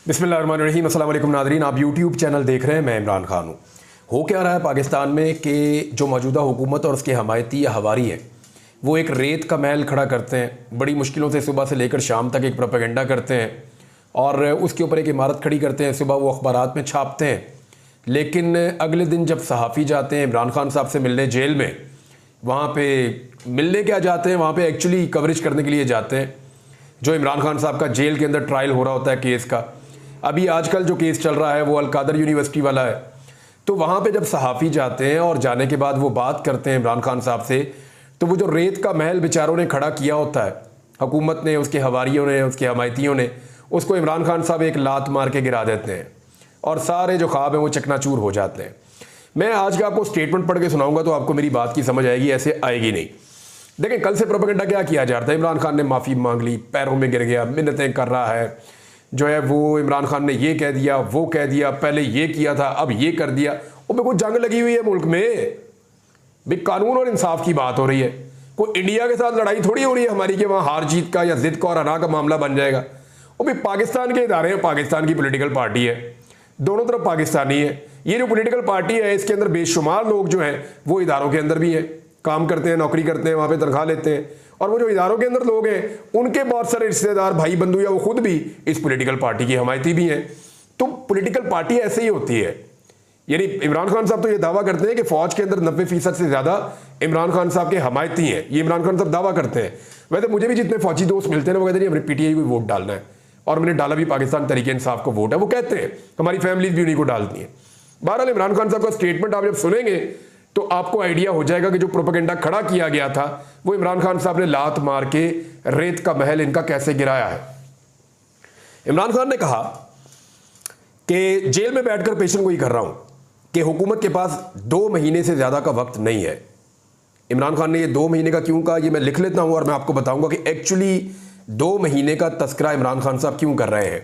बिस्मिल्लाहिर्रहमानिर्रहीम। अस्सलाम वालेकुम नाज़रीन, आप यूट्यूब चैनल देख रहे हैं। मैं इमरान खान हूँ। हो क्या रहा है पाकिस्तान में कि जो मौजूदा हुकूमत और उसके हमायती या हवारी हैं, वो एक रेत का महल खड़ा करते हैं। बड़ी मुश्किलों से सुबह से लेकर शाम तक एक प्रोपेगेंडा करते हैं और उसके ऊपर एक इमारत खड़ी करते हैं। सुबह वो अखबारात में छापते हैं, लेकिन अगले दिन जब सहाफ़ी जाते हैं इमरान खान साहब से मिलने जेल में, वहाँ पे मिलने क्या जाते हैं, वहाँ पे एक्चुअली कवरेज करने के लिए जाते हैं। जो इमरान खान साहब का जेल के अंदर ट्रायल हो रहा होता है केस का, अभी आजकल जो केस चल रहा है वो अल-कादर यूनिवर्सिटी वाला है। तो वहाँ पे जब सहाफ़ी जाते हैं और जाने के बाद वो बात करते हैं इमरान खान साहब से, तो वो जो रेत का महल बेचारों ने खड़ा किया होता है, हुकूमत ने, उसके हवारियों ने, उसके हमायतियों ने, उसको इमरान खान साहब एक लात मार के गिरा देते हैं और सारे जो ख्वाब हैं वो चकनाचूर हो जाते हैं। मैं आज का आपको स्टेटमेंट पढ़ के सुनाऊंगा तो आपको मेरी बात की समझ आएगी, ऐसे आएगी नहीं। देखें, कल से प्रोपेगेंडा क्या किया जा रहा था। इमरान खान ने माफ़ी मांग ली, पैरों में गिर गया, मिन्नतें कर रहा है, जो है वो इमरान खान ने ये कह दिया, वो कह दिया, पहले ये किया था, अब ये कर दिया। वो बिल्कुल जंग लगी हुई है मुल्क में, भी कानून और इंसाफ की बात हो रही है। कोई इंडिया के साथ लड़ाई थोड़ी हो रही है हमारी कि वहाँ हार जीत का या जिद का और अना का मामला बन जाएगा। वो भी पाकिस्तान के इदारे हैं, पाकिस्तान की पोलिटिकल पार्टी है, दोनों तरफ पाकिस्तानी है। ये जो पोलिटिकल पार्टी है इसके अंदर बेशुमार लोग जो हैं वो इदारों के अंदर भी हैं, काम करते हैं, नौकरी करते हैं, वहाँ पे तनख्वाह लेते हैं। और वो जो इदारों के अंदर लोग हैं उनके बहुत सारे रिश्तेदार, भाई बंधु या वो खुद भी इस पॉलिटिकल पार्टी की हमायती भी हैं। तो पॉलिटिकल पार्टी ऐसे ही होती है। यानी इमरान खान साहब तो ये दावा करते हैं कि फौज के अंदर 90% से ज़्यादा इमरान खान साहब के हमायती हैं, ये इमरान खान साहब दावा करते हैं। वैसे मुझे भी जितने फौजी दोस्त मिलते हैं वो कहते हैं हमने पीटीआई को वोट डालना है, और मैंने डाला भी पाकिस्तान तरीके इंसाफ को वोट है। वो कहते हैं हमारी फैमिलीज भी उन्हीं को डालती हैं। बहरहाल इमरान खान साहब का स्टेटमेंट आप जब सुनेंगे तो आपको आइडिया हो जाएगा कि जो प्रोपेगेंडा खड़ा किया गया था वो इमरान खान साहब ने लात मार के रेत का महल इनका कैसे गिराया है। इमरान खान ने कहा कि जेल में बैठकर पेशेंट को ही कर रहा हूं कि हुकूमत के पास 2 महीने से ज्यादा का वक्त नहीं है। इमरान खान ने ये 2 महीने का क्यों कहा, ये मैं लिख लेता हूं और मैं आपको बताऊंगा कि एक्चुअली 2 महीने का तस्करा इमरान खान साहब क्यों कर रहे हैं।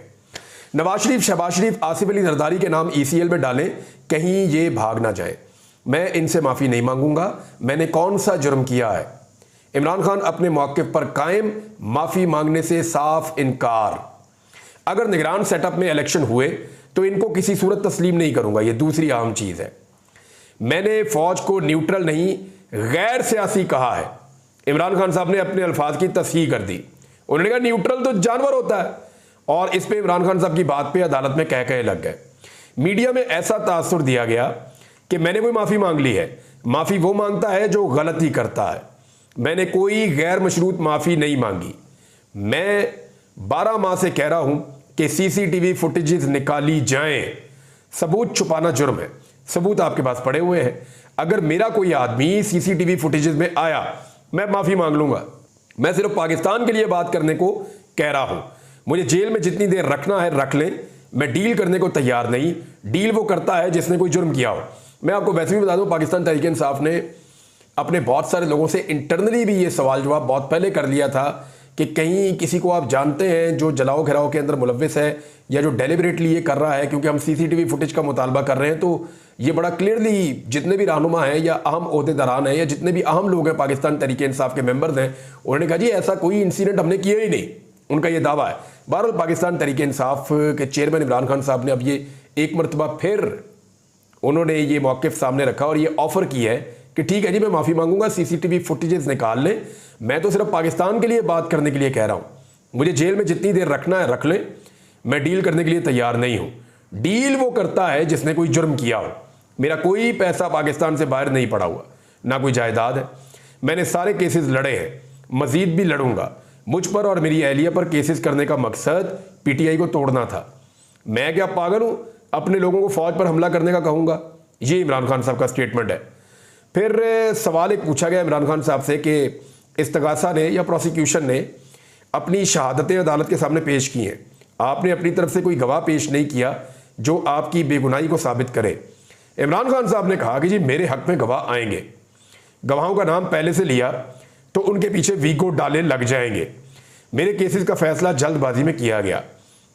नवाज शरीफ, शहबाज शरीफ, आसिफ अली जरदारी के नाम ECL में डालें, कहीं ये भाग ना जाए। मैं इनसे माफ़ी नहीं मांगूंगा, मैंने कौन सा जुर्म किया है। इमरान खान अपने मौक़िफ़ पर कायम, माफ़ी मांगने से साफ इनकार। अगर निगरान सेटअप में इलेक्शन हुए तो इनको किसी सूरत तस्लीम नहीं करूंगा, ये दूसरी अहम चीज़ है। मैंने फ़ौज को न्यूट्रल नहीं गैर सियासी कहा है। इमरान खान साहब ने अपने अल्फाज की तस्हीह कर दी। उन्होंने कहा न्यूट्रल तो जानवर होता है, और इस पे इमरान खान साहब की बात पे अदालत में कह कहे लग गए। मीडिया में ऐसा तासुर दिया गया कि मैंने कोई माफ़ी मांग ली है। माफ़ी वो मांगता है जो गलती करता है। मैंने कोई गैर मशरूत माफ़ी नहीं मांगी। मैं 12 माह से कह रहा हूं कि CCTV फुटेजेस निकाली जाएं। सबूत छुपाना जुर्म है, सबूत आपके पास पड़े हुए हैं। अगर मेरा कोई आदमी CCTV फुटेजेस में आया, मैं माफ़ी मांग लूंगा। मैं सिर्फ पाकिस्तान के लिए बात करने को कह रहा हूं। मुझे जेल में जितनी देर रखना है रख लें, मैं डील करने को तैयार नहीं। डील वो करता है जिसने कोई जुर्म किया हो। मैं आपको वैसे भी बता दूं, पाकिस्तान तहरीक इंसाफ ने अपने बहुत सारे लोगों से इंटरनली भी ये सवाल जवाब बहुत पहले कर लिया था कि कहीं किसी को आप जानते हैं जो जलाओ घिराओ के अंदर मुलव्विस है या जो डेलिबरेटली ये कर रहा है। क्योंकि हम CCTV फुटेज का मुतालबा कर रहे हैं, तो ये बड़ा क्लियरली जितने भी रहनुमा हैं या अहम ओहदेदारान हैं या जितने भी अहम लोग हैं पाकिस्तान तहरीक इंसाफ के मेंबर्स हैं, उन्होंने कहा जी ऐसा कोई इंसिडेंट हमने किया ही नहीं। उनका ये दावा है। बहरहाल पाकिस्तान तहरीक इंसाफ के चेयरमैन इमरान खान साहब ने अब ये एक मरतबा फिर उन्होंने ये मौक़िफ़ सामने रखा और ये ऑफ़र की है कि ठीक है जी, मैं माफ़ी मांगूंगा, CCTV फुटेजेस निकाल लें। मैं तो सिर्फ पाकिस्तान के लिए बात करने के लिए कह रहा हूं। मुझे जेल में जितनी देर रखना है रख लें, मैं डील करने के लिए तैयार नहीं हूं। डील वो करता है जिसने कोई जुर्म किया हो। मेरा कोई पैसा पाकिस्तान से बाहर नहीं पड़ा हुआ, ना कोई जायदाद है। मैंने सारे केसेस लड़े हैं, मजीद भी लड़ूंगा। मुझ पर और मेरी अहलिया पर केसेस करने का मकसद PTI को तोड़ना था। मैं क्या पागल हूं अपने लोगों को फौज पर हमला करने का कहूंगा। ये इमरान खान साहब का स्टेटमेंट है। फिर सवाल एक पूछा गया इमरान खान साहब से कि इस्तगासा ने या प्रोसिक्यूशन ने अपनी शहादतें अदालत के सामने पेश की हैं, आपने अपनी तरफ से कोई गवाह पेश नहीं किया जो आपकी बेगुनाही को साबित करे। इमरान खान साहब ने कहा कि जी मेरे हक में गवाह आएंगे, गवाहों का नाम पहले से लिया तो उनके पीछे वीको डाले लग जाएंगे। मेरे केसेस का फैसला जल्दबाजी में किया गया।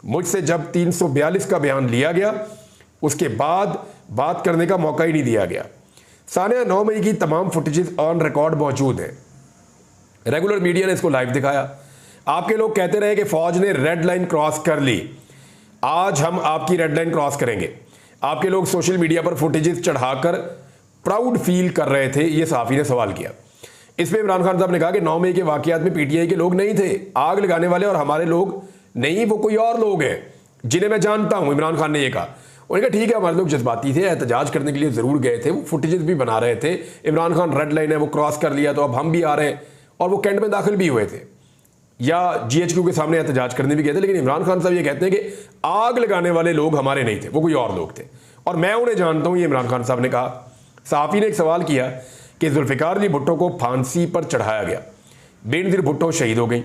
मुझसे जब 342 का बयान लिया गया उसके बाद बात करने का मौका ही नहीं दिया गया। सानिया 9 मई की तमाम फुटेजेस ऑन रिकॉर्ड मौजूद हैं। रेगुलर मीडिया ने इसको लाइव दिखाया। आपके लोग कहते रहे कि फौज ने रेड लाइन क्रॉस कर ली। आज हम आपकी रेड लाइन क्रॉस करेंगे। आपके लोग सोशल मीडिया पर फुटेजेस चढ़ाकर प्राउड फील कर रहे थे, ये सहाफ़ी ने सवाल किया। इसमें इमरान खान साहब ने कहा कि 9 मई के वाकयात में पीटीआई के लोग नहीं थे, आग लगाने वाले और हमारे लोग नहीं, वो कोई और लोग हैं जिन्हें मैं जानता हूं। इमरान खान ने यह कहा। उन्होंने कहा ठीक है, हमारे लोग जज्बाती थे, एहतजाज करने के लिए जरूर गए थे, वो फुटेजेस भी बना रहे थे। इमरान खान रेड लाइन है, वो क्रॉस कर लिया तो अब हम भी आ रहे हैं, और वो कैंट में दाखिल भी हुए थे या जीएचक्यू के सामने एहतजाज करने भी गए थे। लेकिन इमरान खान साहब ये कहते हैं कि आग लगाने वाले लोग हमारे नहीं थे, वो कोई और लोग थे और मैं उन्हें जानता हूं, ये इमरान खान साहब ने कहा। सहाफ़ी ने एक सवाल किया कि जुल्फ़िकार अली भुट्टो को फांसी पर चढ़ाया गया, बेनज़ीर भुट्टो शहीद हो गई,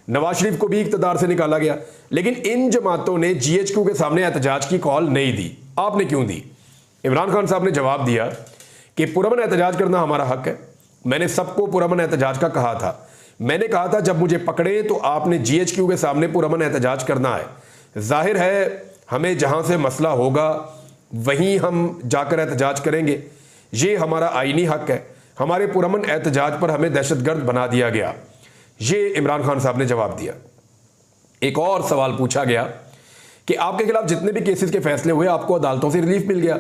नवाज शरीफ को भी इक़्तिदार से निकाला गया, लेकिन इन जमातों ने जीएचक्यू के सामने एहतजाज की कॉल नहीं दी, आपने क्यों दी? इमरान खान साहब ने जवाब दिया कि पुरअमन एहतजाज करना हमारा हक है। मैंने सबको पुरअमन एहतजाज का कहा था। मैंने कहा था जब मुझे पकड़े तो आपने जीएचक्यू के सामने पुरअमन एहतजाज करना है। जाहिर है हमें जहां से मसला होगा वहीं हम जाकर एहतजाज करेंगे, ये हमारा आईनी हक है। हमारे पुरअमन एहतजाज पर हमें दहशतगर्द बना दिया गया, ये इमरान खान साहब ने जवाब दिया। एक और सवाल पूछा गया कि आपके खिलाफ जितने भी केसेस के फैसले हुए आपको अदालतों से रिलीफ मिल गया।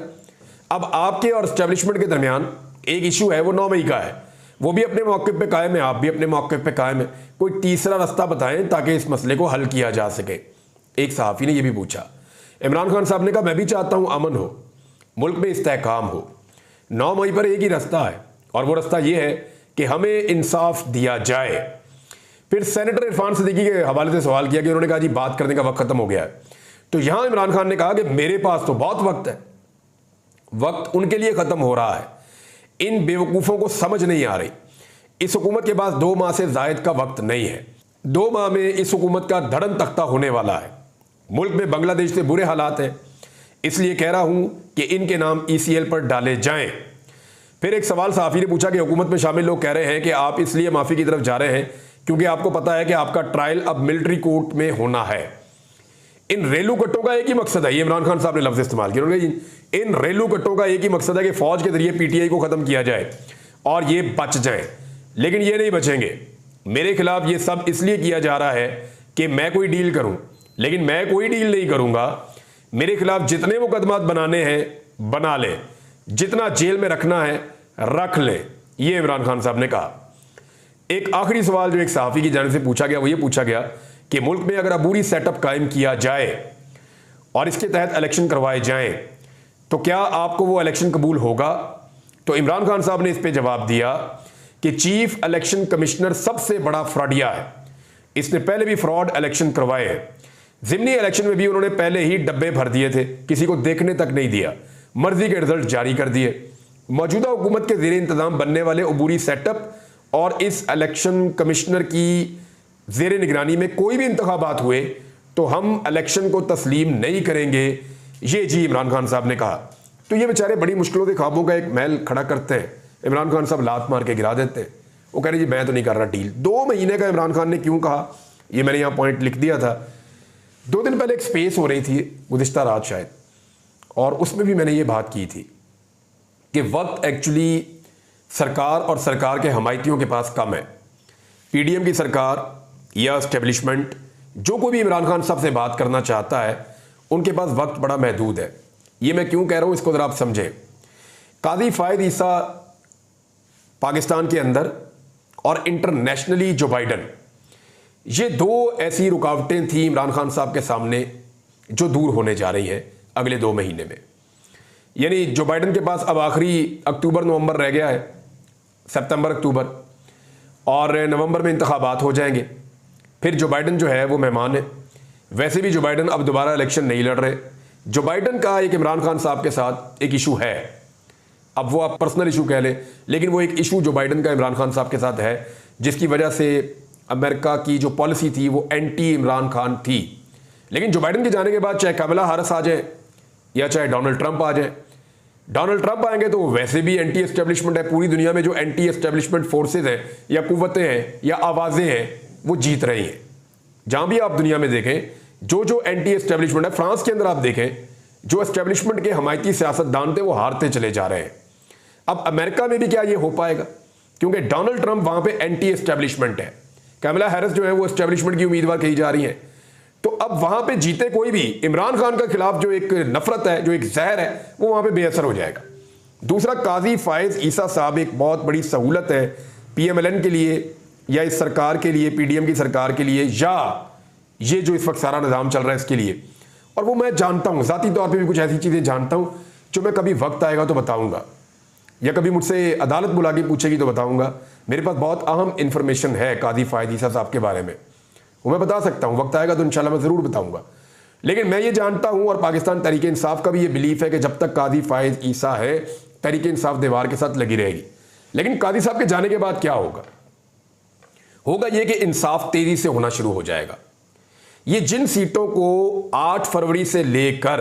अब आपके और एस्टेब्लिशमेंट के दरमियान एक इशू है, वो 9 मई का है, वो भी अपने मौक़िफ़ पे कायम है, आप भी अपने मौक़िफ़ पे कायम है। कोई तीसरा रास्ता बताएं ताकि इस मसले को हल किया जा सके। एक सहाफ़ी ने यह भी पूछा। इमरान खान साहब ने कहा मैं भी चाहता हूं अमन हो, मुल्क में इस्तेहकाम हो। 9 मई पर एक ही रास्ता है और वो रास्ता यह है कि हमें इंसाफ दिया जाए। फिर सेनेटर इरफान सिद्दीकी के हवाले से सवाल किया कि उन्होंने कहा जी बात करने का वक्त खत्म हो गया है। तो यहां इमरान खान ने कहा कि मेरे पास तो बहुत वक्त है, वक्त उनके लिए खत्म हो रहा है। इन बेवकूफ़ों को समझ नहीं आ रही, इस हुकूमत के पास 2 माह से जायद का वक्त नहीं है। 2 माह में इस हुकूमत का धड़न तख्ता होने वाला है। मुल्क में बांग्लादेश से बुरे हालात हैं, इसलिए कह रहा हूं कि इनके नाम ईसीएल पर डाले जाएं। फिर एक सवाल सहाफ़ी ने पूछा कि हुकूमत में शामिल लोग कह रहे हैं कि आप इसलिए माफ़ी की तरफ जा रहे हैं क्योंकि आपको पता है कि आपका ट्रायल अब मिलिट्री कोर्ट में होना है। इन रेलू कट्टों का एक ही मकसद है, ये इमरान खान साहब ने लफ्ज़ इस्तेमाल किया, उन्होंने इन रेलू कट्टों का एक ही मकसद है कि फौज के जरिए पीटीआई को ख़त्म किया जाए और ये बच जाए। लेकिन ये नहीं बचेंगे। मेरे खिलाफ ये सब इसलिए किया जा रहा है कि मैं कोई डील करूं, लेकिन मैं कोई डील नहीं करूंगा। मेरे खिलाफ जितने मुकदमात बनाने हैं बना लें, जितना जेल में रखना है रख लें, ये इमरान खान साहब ने कहा। एक आखिरी सवाल जो एक सहाफ़ी की जानिब से पूछा गया वो ये पूछा गया कि मुल्क में अगर अबूरी सेटअप कायम किया जाए और इसके तहत इलेक्शन करवाए जाएं तो क्या आपको वो इलेक्शन कबूल होगा? तो इमरान खान साहब ने इस पे जवाब दिया कि चीफ इलेक्शन कमिश्नर सबसे बड़ा फ्रॉडिया है, इसने पहले भी फ्रॉड इलेक्शन करवाए हैं। ज़िमनी इलेक्शन में भी उन्होंने पहले ही डब्बे भर दिए थे, किसी को देखने तक नहीं दिया, मर्जी के रिजल्ट जारी कर दिए। मौजूदा हुकूमत के ज़ेर इंतज़ाम बनने वाले अबूरी सेटअप और इस इलेक्शन कमिश्नर की ज़ेर निगरानी में कोई भी इंतखाबात हुए तो हम इलेक्शन को तस्लीम नहीं करेंगे, ये जी इमरान खान साहब ने कहा। तो ये बेचारे बड़ी मुश्किलों के ख्वाबों का एक महल खड़ा करते हैं, इमरान खान साहब लात मार के गिरा देते हैं। वो कह रहे जी मैं तो नहीं कर रहा डील। 2 महीने का इमरान खान ने क्यों कहा, ये मैंने यहाँ पॉइंट लिख दिया था। 2 दिन पहले एक स्पेस हो रही थी गुज़िश्ता रात शायद, और उसमें भी मैंने ये बात की थी कि वक्त एक्चुअली सरकार और सरकार के हमायतियों के पास कम है। पीडीएम की सरकार या एस्टेब्लिशमेंट जो कोई भी इमरान खान साहब से बात करना चाहता है उनके पास वक्त बड़ा महदूद है। ये मैं क्यों कह रहा हूँ इसको ज़रा आप समझें। काजी फ़ायद ईसा पाकिस्तान के अंदर और इंटरनेशनली जो बाइडन, ये 2 ऐसी रुकावटें थी इमरान खान साहब के सामने जो दूर होने जा रही हैं अगले 2 महीने में। यानी जो बाइडन के पास अब आखिरी अक्टूबर नवंबर रह गया है, सितंबर अक्टूबर, और नवंबर में इंतखाबात हो जाएंगे। फिर जो बाइडन जो है वो मेहमान है। वैसे भी जो बाइडन अब दोबारा इलेक्शन नहीं लड़ रहे। जो बाइडन का एक इमरान खान साहब के साथ एक इशू है, अब वो आप पर्सनल इशू कह लें, लेकिन वो एक इशू जो बाइडन का इमरान खान साहब के साथ है जिसकी वजह से अमेरिका की जो पॉलिसी थी वो एंटी इमरान खान थी। लेकिन जो बाइडन के जाने के बाद चाहे कमला हैरिस आ जाए या चाहे डोनाल्ड ट्रंप आ जाए, डोनाल्ड ट्रंप आएंगे तो वैसे भी एंटी एस्टेब्लिशमेंट है। पूरी दुनिया में जो एंटी एस्टेब्लिशमेंट फोर्सेज हैं या कुव्वतें हैं या आवाज़ें हैं वो जीत रही हैं। जहां भी आप दुनिया में देखें जो एंटी एस्टेब्लिशमेंट है, फ्रांस के अंदर आप देखें जो एस्टेब्लिशमेंट के हमायती सियासतदान थे वो हारते चले जा रहे हैं। अब अमेरिका में भी क्या ये हो पाएगा? क्योंकि डोनाल्ड ट्रंप वहां पे एंटी एस्टेब्लिशमेंट है, कमला हैरिस जो है वो एस्टेब्लिशमेंट की उम्मीदवार कही जा रही है। तो अब वहां पे जीते कोई भी, इमरान खान के खिलाफ जो एक नफरत है, जो एक जहर है, वो वहां पे बेअसर हो जाएगा। दूसरा, काजी फायज ईसा साहब एक बहुत बड़ी सहूलत है पीएमएलएन के लिए या इस सरकार के लिए, पीडीएम की सरकार के लिए, या ये जो इस वक्त सारा निज़ाम चल रहा है इसके लिए। और वो मैं जानता हूँ, ज़ाती तौर पे भी कुछ ऐसी चीज़ें जानता हूँ जो मैं कभी वक्त आएगा तो बताऊँगा, या कभी मुझसे अदालत बुला के पूछेगी तो बताऊँगा। मेरे पास बहुत अहम इंफॉर्मेशन है काजी फायज ईसा साहब के बारे में, वो मैं बता सकता हूँ, वक्त आएगा तो इंशाल्लाह मैं ज़रूर बताऊँगा। लेकिन मैं ये जानता हूँ और पाकिस्तान तहरीक इंसाफ का भी ये बिलीफ है कि जब तक काजी फायज ईसा है, तहरीक इंसाफ दीवार के साथ लगी रहेगी। लेकिन काजी साहब के जाने के बाद क्या होगा? होगा ये कि इंसाफ तेजी से होना शुरू हो जाएगा। ये जिन सीटों को 8 फरवरी से लेकर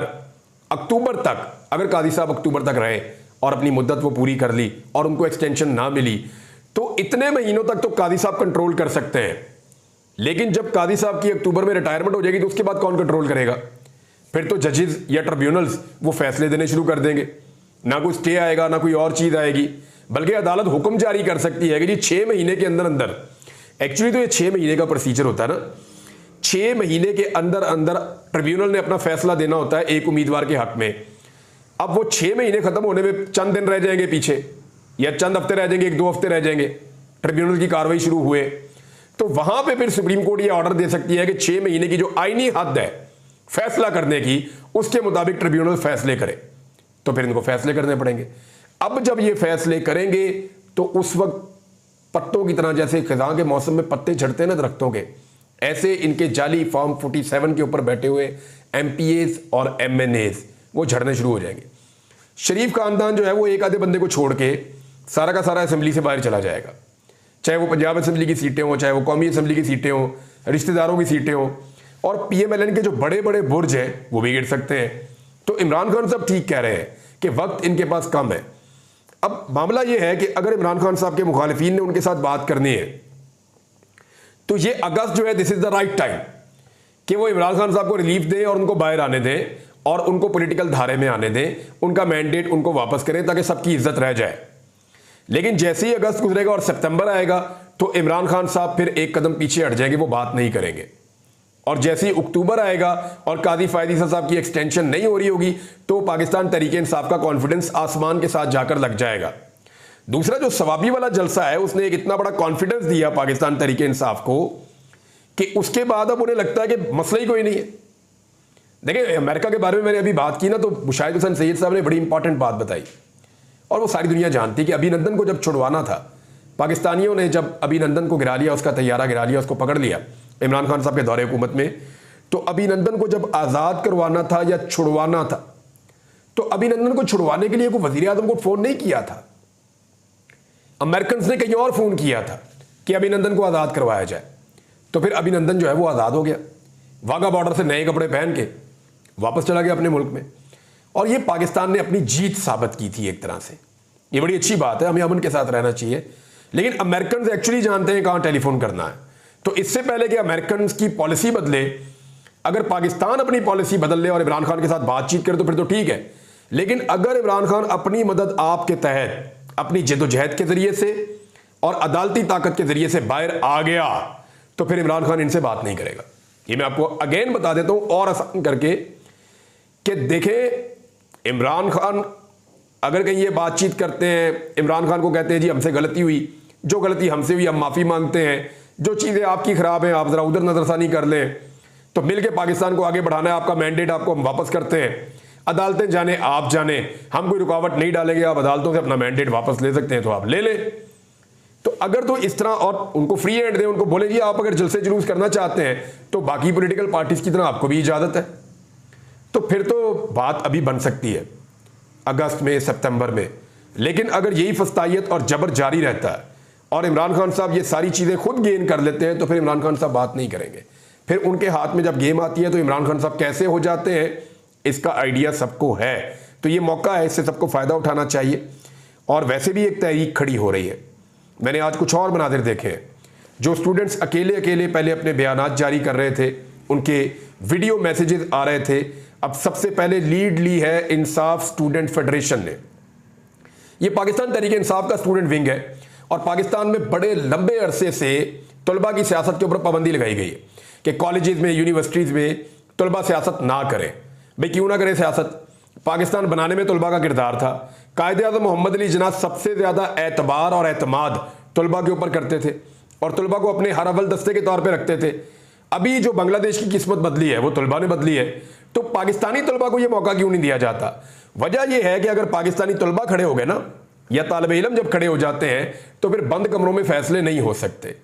अक्टूबर तक, अगर काजी साहब अक्टूबर तक रहे और अपनी मुद्दत वो पूरी कर ली और उनको एक्सटेंशन ना मिली, तो इतने महीनों तक तो काजी साहब कंट्रोल कर सकते हैं। लेकिन जब काजी साहब की अक्टूबर में रिटायरमेंट हो जाएगी तो उसके बाद कौन कंट्रोल करेगा? फिर तो जजेस या ट्रिब्यूनल्स वो फैसले देने शुरू कर देंगे, ना कोई स्टे आएगा ना कोई और चीज आएगी, बल्कि अदालत हुक्म जारी कर सकती है कि जी 6 महीने के अंदर अंदर, एक्चुअली तो ये 6 महीने का प्रोसीजर होता है ना, 6 महीने के अंदर अंदर ट्रिब्यूनल ने अपना फैसला देना होता है एक उम्मीदवार के हक में। अब वो 6 महीने खत्म होने में चंद दिन रह जाएंगे पीछे, या चंद हफ्ते रह जाएंगे, 1-2 हफ्ते रह जाएंगे ट्रिब्यूनल की कार्रवाई शुरू हुए, तो वहां पे फिर सुप्रीम कोर्ट ये ऑर्डर दे सकती है कि 6 महीने की जो आईनी हद है फैसला करने की, उसके मुताबिक ट्रिब्यूनल फैसले करे। तो फिर इनको फैसले करने पड़ेंगे। अब जब ये फैसले करेंगे तो उस वक्त पत्तों की तरह, जैसे खिज़ां के मौसम में पत्ते झड़ते हैं ना दरख्तों के, ऐसे इनके जाली फॉर्म 47 के ऊपर बैठे हुए एमपीएस और एमएनएस वो झड़ने शुरू हो जाएंगे। शरीफ खानदान जो है वो एक आधे बंदे को छोड़ के सारा का सारा असेंबली से बाहर चला जाएगा, चाहे वो पंजाब असेंबली की सीटें हों, चाहे वो कौमी असेंबली की सीटें हों, रिश्तेदारों की सीटें हों, और पीएमएलएन के जो बड़े बड़े बुर्ज हैं वो भी गिर सकते हैं। तो इमरान खान साहब ठीक कह रहे हैं कि वक्त इनके पास कम है। अब मामला ये है कि अगर इमरान खान साहब के मुखालिफिन ने उनके साथ बात करनी है तो ये अगस्त जो है, this is the right time कि वो इमरान खान साहब को रिलीफ दें और उनको बाहर आने दें और उनको पॉलिटिकल धारे में आने दें, उनका मैंडेट उनको वापस करें ताकि सबकी इज्जत रह जाए। लेकिन जैसे ही अगस्त गुजरेगा और सितंबर आएगा तो इमरान खान साहब फिर एक कदम पीछे हट जाएंगे, वो बात नहीं करेंगे। और जैसे ही अक्टूबर आएगा और काजी फायज ईसा साहब की एक्सटेंशन नहीं हो रही होगी तो पाकिस्तान तहरीक इंसाफ का कॉन्फिडेंस आसमान के साथ जाकर लग जाएगा। दूसरा, जो सवाबी वाला जलसा है, उसने एक इतना बड़ा कॉन्फिडेंस दिया पाकिस्तान तहरीक इंसाफ को कि उसके बाद अब उन्हें लगता है कि मसला ही कोई नहीं है। देखिए, अमेरिका के बारे में मैंने अभी बात की ना, तो मुशाहिद हुसैन सैयद साहब ने बड़ी इंपॉर्टेंट बात बताई और वो सारी दुनिया जानती कि अभिनंदन को जब छुड़वाना था, पाकिस्तानियों ने जब अभिनंदन को गिरा लिया, उसका तैयारा गिरा लिया, उसको पकड़ लिया इमरान खान साहब के दौरे हुकूमत में, तो अभिनंदन को जब आज़ाद करवाना था या छुड़वाना था, तो अभिनंदन को छुड़वाने के लिए कोई वजीर आजम को फोन नहीं किया था, अमेरिकन ने कहीं और फोन किया था कि अभिनंदन को आज़ाद करवाया जाए। तो फिर अभिनंदन जो है वो आज़ाद हो गया, वाघा बॉर्डर से नए कपड़े पहन के वापस चला गया अपने मुल्क में। और ये पाकिस्तान ने अपनी जीत साबित की थी एक तरह से। ये बड़ी अच्छी बात है, हमें अमन के साथ रहना चाहिए। लेकिन अमेरिकन एक्चुअली जानते हैं कहाँ टेलीफोन करना है। तो इससे पहले कि अमेरिकन की पॉलिसी बदले, अगर पाकिस्तान अपनी पॉलिसी बदल ले और इमरान खान के साथ बातचीत करे तो फिर तो ठीक है। लेकिन अगर इमरान खान अपनी मदद आपके तहत अपनी जद्दोजहद के जरिए से और अदालती ताकत के जरिए से बाहर आ गया तो फिर इमरान खान इनसे बात नहीं करेगा। ये मैं आपको अगेन बता देता हूं और आसान करके कि देखें, इमरान खान अगर कहीं ये बातचीत करते हैं, इमरान खान को कहते हैं जी हमसे गलती हुई, जो गलती हमसे हुई हम माफ़ी मांगते हैं, जो चीज़ें आपकी ख़राब हैं आप ज़रा उधर नज़रसानी कर लें, तो मिल के पाकिस्तान को आगे बढ़ाना है, आपका मैंडेट आपको हम वापस करते हैं, अदालतें जाने आप जाने, हम कोई रुकावट नहीं डालेंगे, आप अदालतों से अपना मैंडेट वापस ले सकते हैं तो आप ले लें। तो अगर तो इस तरह और उनको फ्री हैंड दें, उनको बोले जी आप अगर जलसे जुलूस करना चाहते हैं तो बाकी पॉलिटिकल पार्टीज़ की तरह आपको भी इजाज़त है, तो फिर तो बात अभी बन सकती है अगस्त में, सितंबर में। लेकिन अगर यही फस्तायत और जबर जारी रहता है और इमरान खान साहब ये सारी चीज़ें खुद गेन कर लेते हैं तो फिर इमरान खान साहब बात नहीं करेंगे। फिर उनके हाथ में जब गेम आती है तो इमरान खान साहब कैसे हो जाते हैं इसका आइडिया सबको है। तो ये मौका है, इससे सबको फ़ायदा उठाना चाहिए। और वैसे भी एक तहरीक खड़ी हो रही है। मैंने आज कुछ और मनाजिर देखे हैं, जो स्टूडेंट्स अकेले अकेले पहले अपने बयानात जारी कर रहे थे, उनके वीडियो मैसेजेस आ रहे थे। अब सबसे पहले लीड ली है इंसाफ स्टूडेंट फेडरेशन ने। ये पाकिस्तान तहरीक इंसाफ का स्टूडेंट विंग है और पाकिस्तान में बड़े लंबे अरसे से तलबा की सियासत के ऊपर पाबंदी लगाई गई है कि कॉलेजेस में, यूनिवर्सिटीज़ में तलबा सियासत ना करें। भाई क्यों ना करें सियासत? पाकिस्तान बनाने में तलबा का किरदार था। कायदे-आज़म मोहम्मद अली जिन्ना सबसे ज़्यादा एतबार और एतमाद तलबा के ऊपर करते थे और तलबा को अपने हर अव्वल दस्ते के तौर पर रखते थे। अभी जो बांग्लादेश की किस्मत बदली है वो तलबा ने बदली है, तो पाकिस्तानी तलबा को ये मौका क्यों नहीं दिया जाता? वजह यह है कि अगर पाकिस्तानी तलबा खड़े हो गए ना, या तालिब इल्म जब खड़े हो जाते हैं, तो फिर बंद कमरों में फैसले नहीं हो सकते।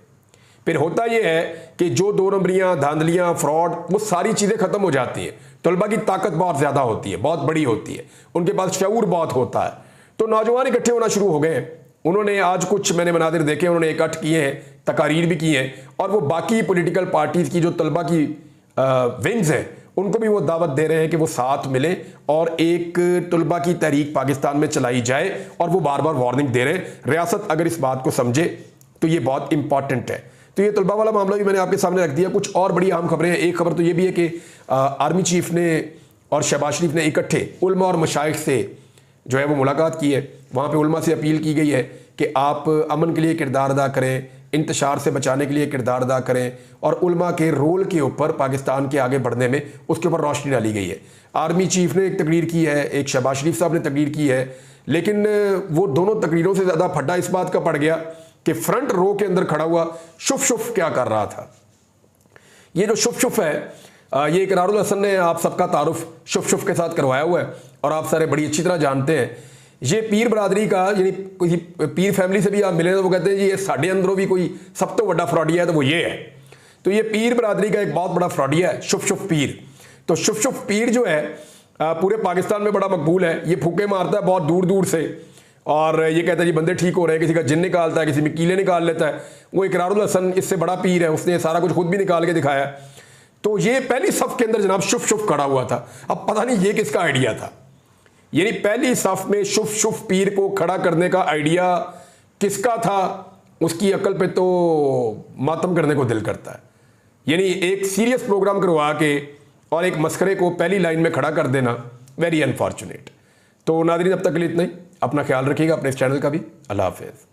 फिर होता यह है कि जो दो नंबरियां, धांधलियां, फ्रॉड, वो सारी चीज़ें ख़त्म हो जाती हैं। तलबा की ताकत बहुत ज़्यादा होती है, बहुत बड़ी होती है, उनके पास शऊर बहुत होता है। तो नौजवान इकट्ठे होना शुरू हो गए हैं। उन्होंने आज कुछ मैंने मनादिर देखे, उन्होंने इकट्ठ किए हैं, तकारीर भी की हैं, और वो बाकी पॉलिटिकल पार्टीज़ की जो तलबा की विंग्स हैं उनको भी वो दावत दे रहे हैं कि वो साथ मिलें और एक तलबा की तहरीक पाकिस्तान में चलाई जाए। और वो बार बार वार्निंग दे रहे हैं, रियासत अगर इस बात को समझे तो ये बहुत इंपॉर्टेंट है। तो ये तलबा वाला मामला भी मैंने आपके सामने रख दिया। कुछ और बड़ी अहम खबरें हैं। एक खबर तो ये भी है कि आर्मी चीफ ने और शहबाज शरीफ ने इकट्ठे उलमा और मशाइख से जो है वो मुलाकात की है। वहाँ पे उलमा से अपील की गई है कि आप अमन के लिए किरदार अदा करें, इंतशार से बचाने के लिए किरदार अदा करें, और उलमा के रोल के ऊपर पाकिस्तान के आगे बढ़ने में उसके ऊपर रोशनी डाली गई है। आर्मी चीफ ने एक तकरीर की है, एक शहबाज शरीफ साहब ने तकरीर की है, लेकिन वो दोनों तकरीरों से ज़्यादा फड्डा इस बात का पड़ गया कि फ्रंट रो के अंदर खड़ा हुआ शुफ शुफ क्या कर रहा था। ये जो शुफ शुफ है, ये इकरारुल हसन ने आप सबका तारुफ शुफ शुफ के साथ करवाया हुआ है और आप सारे बड़ी अच्छी तरह जानते हैं। ये पीर बरादरी का, यानी कोई पीर फैमिली से भी आप मिले तो वो कहते हैं ये साढ़े अंदरों भी कोई सब तो बड़ा फ्रॉडिया है तो वो ये है। तो ये पीर बरादरी का एक बहुत बड़ा फ्रॉडिया है शुफ शुफ पीर। तो शुफ शुफ पीर जो है पूरे पाकिस्तान में बड़ा मकबूल है। ये फूके मारता है बहुत दूर दूर से और ये कहता है जी बंदे ठीक हो रहे हैं, किसी का जिन निकालता है, किसी में कीले निकाल लेता है। वो इकरारुल हसन इससे बड़ा पीर है, उसने सारा कुछ खुद भी निकाल के दिखाया। तो ये पहली सफ के अंदर जनाब शुफ शुफ खड़ा हुआ था। अब पता नहीं ये किसका आइडिया था, यानी पहली सफ में शुफ शुफ पीर को खड़ा करने का आइडिया किसका था? उसकी अकल पे तो मातम करने को दिल करता है। यानी एक सीरियस प्रोग्राम करवा के और एक मस्करे को पहली लाइन में खड़ा कर देना, वेरी अनफॉर्चुनेट। तो नाज़रीन अब तक के लिए इतना ही। अपना ख्याल रखिएगा, अपने इस चैनल का भी। अल्लाह हाफिज़।